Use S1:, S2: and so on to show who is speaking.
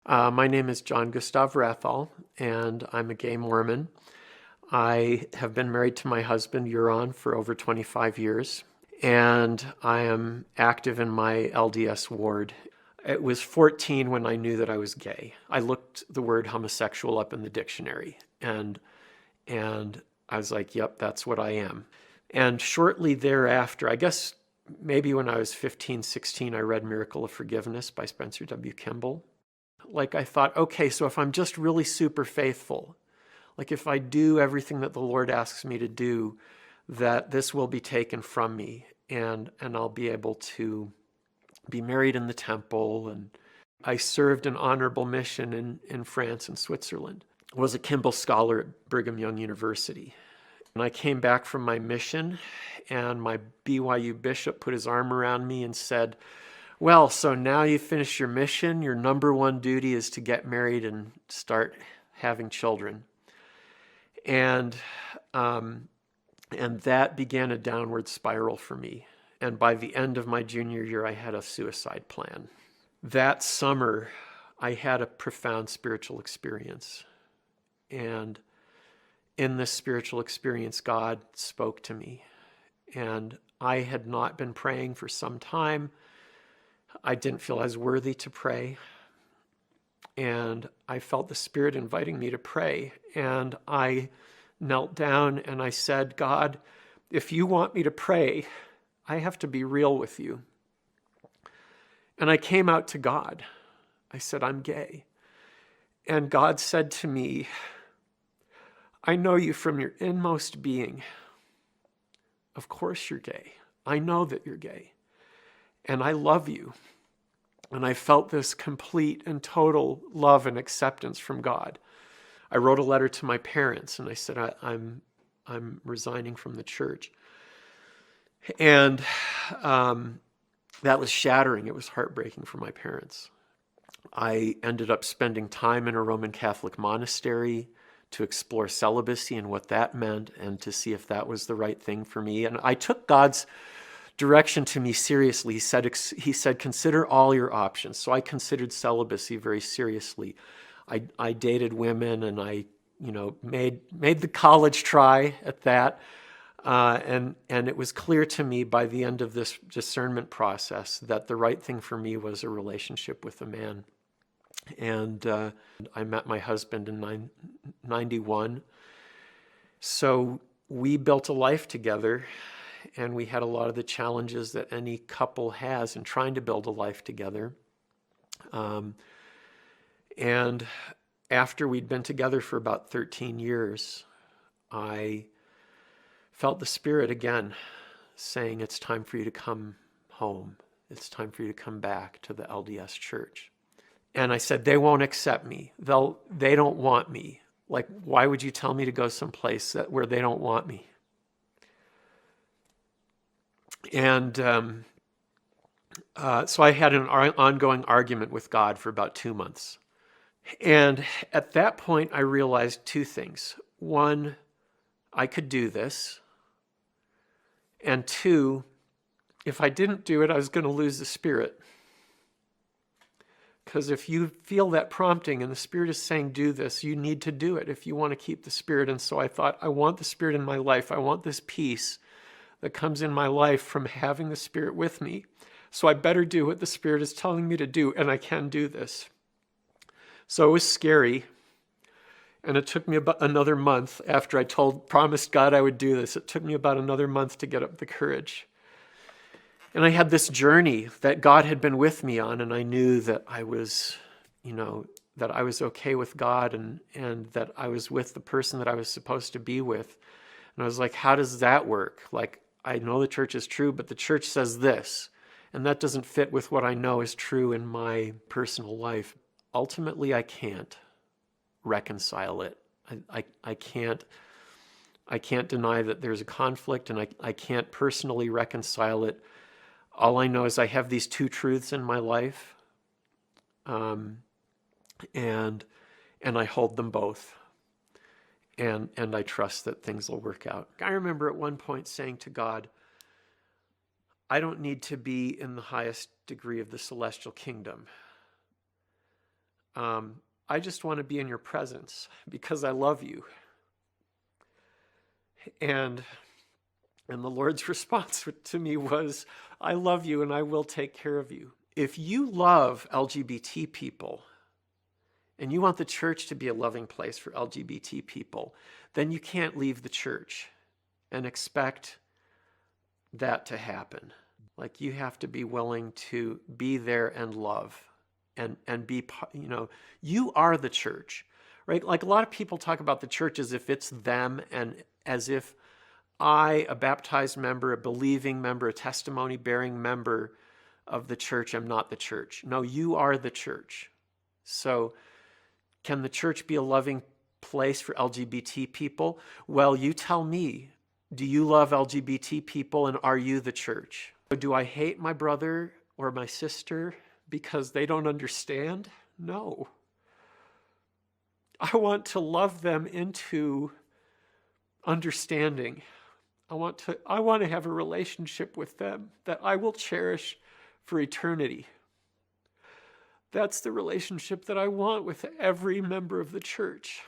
S1: My name is John Gustav-Wrathall, and I'm a gay Mormon. I have been married to my husband, Euron, for over 25 years, and I am active in my LDS ward. It was 14 when I knew that I was gay. I looked the word homosexual up in the dictionary, and I was like, yep, that's what I am. And shortly thereafter, I guess maybe when I was 15, 16, I read Miracle of Forgiveness by Spencer W. Kimball. Like I thought, okay, so if I'm just really super faithful, like if I do everything that the Lord asks me to do, that this will be taken from me and I'll be able to be married in the temple. And I served an honorable mission in France and Switzerland. I was a Kimball Scholar at Brigham Young University. And I came back from my mission, and my BYU bishop put his arm around me and said, well, so now you finish your mission, your number one duty is to get married and start having children. And that began a downward spiral for me. And by the end of my junior year, I had a suicide plan. That summer, I had a profound spiritual experience. And in this spiritual experience, God spoke to me. And I had not been praying for some time. I didn't feel I was worthy to pray. And I felt the Spirit inviting me to pray. And I knelt down and I said, God, if you want me to pray, I have to be real with you. And I came out to God. I said, I'm gay. And God said to me, I know you from your inmost being. Of course you're gay. I know that you're gay. And I love you. And I felt this complete and total love and acceptance from God. I wrote a letter to my parents and I said, I'm resigning from the church. And that was shattering. It was heartbreaking for my parents. I ended up spending time in a Roman Catholic monastery to explore celibacy and what that meant and to see if that was the right thing for me. And I took God's direction to me seriously. He said, consider all your options. So I considered celibacy very seriously. I dated women and I, made the college try at that. And it was clear to me by the end of this discernment process that the right thing for me was a relationship with a man. And I met my husband in 91. So we built a life together, and we had a lot of the challenges that any couple has in trying to build a life together. And after we'd been together for about 13 years, I felt the Spirit again saying, it's time for you to come home. It's time for you to come back to the LDS Church. And I said, they won't accept me. They don't want me. Like, why would you tell me to go someplace where they don't want me? And so I had an ongoing argument with God for about 2 months. And at that point, I realized two things. One, I could do this. And two, if I didn't do it, I was going to lose the Spirit. Because if you feel that prompting and the Spirit is saying, do this, you need to do it if you want to keep the Spirit. And so I thought, I want the Spirit in my life. I want this peace that comes in my life from having the Spirit with me. So I better do what the Spirit is telling me to do, and I can do this. So it was scary. And it took me about another month after I promised God I would do this. It took me about another month to get up the courage. And I had this journey that God had been with me on, and I knew that I was, that I was okay with God and that I was with the person that I was supposed to be with. And I was like, how does that work? Like, I know the church is true, but the church says this, and that doesn't fit with what I know is true in my personal life. Ultimately, I can't reconcile it. I can't deny that there's a conflict, and I can't personally reconcile it. All I know is I have these two truths in my life, and I hold them both, and I trust that things will work out. I remember at one point saying to God, I don't need to be in the highest degree of the celestial kingdom. I just want to be in your presence because I love you. And the Lord's response to me was, I love you and I will take care of you. If you love LGBT people and you want the church to be a loving place for LGBT people, then you can't leave the church and expect that to happen. Like, you have to be willing to be there and love and be, you are the church, right? Like, a lot of people talk about the church as if it's them, and as if I, a baptized member, a believing member, a testimony-bearing member of the church, am not the church. No, you are the church. So can the church be a loving place for LGBT people? Well, you tell me, do you love LGBT people, and are you the church? Do I hate my brother or my sister because they don't understand? No. I want to love them into understanding. I want to have a relationship with them that I will cherish for eternity. That's the relationship that I want with every member of the church.